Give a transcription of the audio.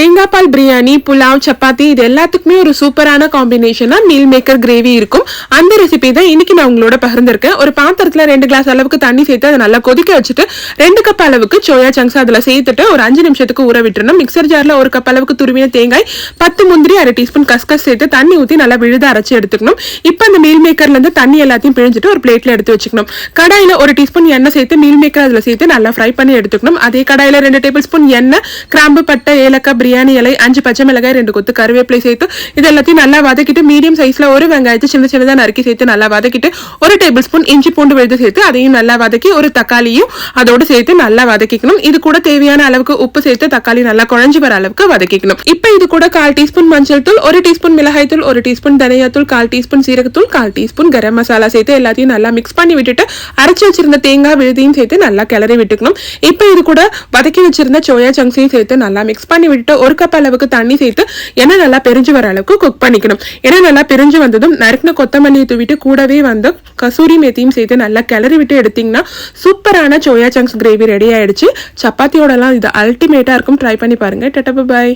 தேங்காய் பால் பிரியாணி, புலாவ், சப்பாத்தி இது எல்லாத்துக்குமே ஒரு சூப்பரான காம்பினேஷனா மீல் மேக்கர் கிரேவி இருக்கும். அந்த ரெசிபி தான் இன்னைக்கு நான் உங்களோட பகிர்ந்திருக்கேன். ஒரு பாத்திரத்துல 2 கிளாஸ் அளவுக்கு தண்ணி சேர்த்து அதை நல்லா கொதிக்க வச்சுட்டு 2 கப் அளவுக்கு சோயா சங்க்ஸ் அதுல சேர்த்துட்டு ஒரு 5 நிமிஷத்துக்கு ஊற விட்டுறணும். மிக்சர் ஜார்ல 1 கப் அளவுக்கு துருவின தேங்காய், 10 முந்திரி, 1/2 டீஸ்பூன் கஸ்கஸ் சேர்த்து தண்ணி ஊற்றி நல்லா விழுத அரைச்சி எடுத்துக்கணும். இப்போ அந்த மீல் மேக்கர்ல இருந்து தண்ணி எல்லாத்தையும் பிழிஞ்சிட்டு ஒரு பிளேட்ல எடுத்து வச்சுக்கணும். கடாயில 1 டீஸ்பூன் எண்ணெய் சேர்த்து மீல் மேக்கர் அதுல சேர்த்து நல்லா ஃப்ரை பண்ணி எடுத்துக்கணும். அதே கடாயில 2 டேபிள் ஸ்பூன் எண்ணெய், கிராம்பு, பட்டை, ஏலக்காய், பிரியாணி இலை, 5 பச்சை மிளகாய், 2 கொத்து கருவேப்பிலை சேர்த்து இது எல்லாத்தையும் நல்லா வதக்கிட்டு மீடியம் சைஸ்ல ஒரு வெங்காயத்தை சின்ன சின்னதா நறுக்கி சேர்த்து நல்லா வதக்கிட்டு 1 டேபிள் ஸ்பூன் இஞ்சி பூண்டு விழுது சேர்த்து அதையும் நல்லா வதக்கி ஒரு தக்காளியும் அதோட சேர்த்து நல்லா வதக்கிக்கணும். இது கூட தேவையான அளவுக்கு உப்பு சேர்த்து தக்காளி நல்லா குழஞ்சு வர அளவுக்கு வதக்கிக்கணும். இப்போ இது கூட 1/4 டீஸ்பூன் மஞ்சள் தூள், 1 டீஸ்பூன் மிளகாய் தூள், 1 டீஸ்பூன் தனியாத்தூள், 1/4 டீஸ்பூன் சீரகத்தூள், 1/4 டீஸ்பூன் கரம் மசாலா சேர்த்து எல்லாத்தையும் நல்லா மிக்ஸ் பண்ணி விட்டுட்டு அரைச்சி வச்சிருந்த தேங்காய் விழுதையும் சேர்த்து நல்லா கிளறி விட்டுக்கணும். இப்போ இது கூட வதக்கி வச்சிருந்த சோயா சங்க்ஸையும் சேர்த்து நல்லா மிக்ஸ் பண்ணி விட்டுட்டு 1 கப் அளவுக்கு தண்ணி சேர்த்து எண்ணெய் நல்லா பிரிஞ்சு வர அளவுக்கு குக் பண்ணிக்கணும். எண்ணெய் நல்லா பிரிஞ்சு வந்ததும் நறுக்கின கொத்தமல்லியை தூவிட்டு கூடவே வந்து கசூரி மேத்தியும் சேர்த்து நல்லா கிளறி விட்டு எடுத்தீங்கன்னா சூப்பரான சோயா சங்க்ஸ் கிரேவி ரெடி ஆயிடுச்சு. சப்பாத்தியோடலாம் இது அல்டிமேட்டா இருக்கும். ட்ரை பண்ணி பாருங்க. டாடா, பை.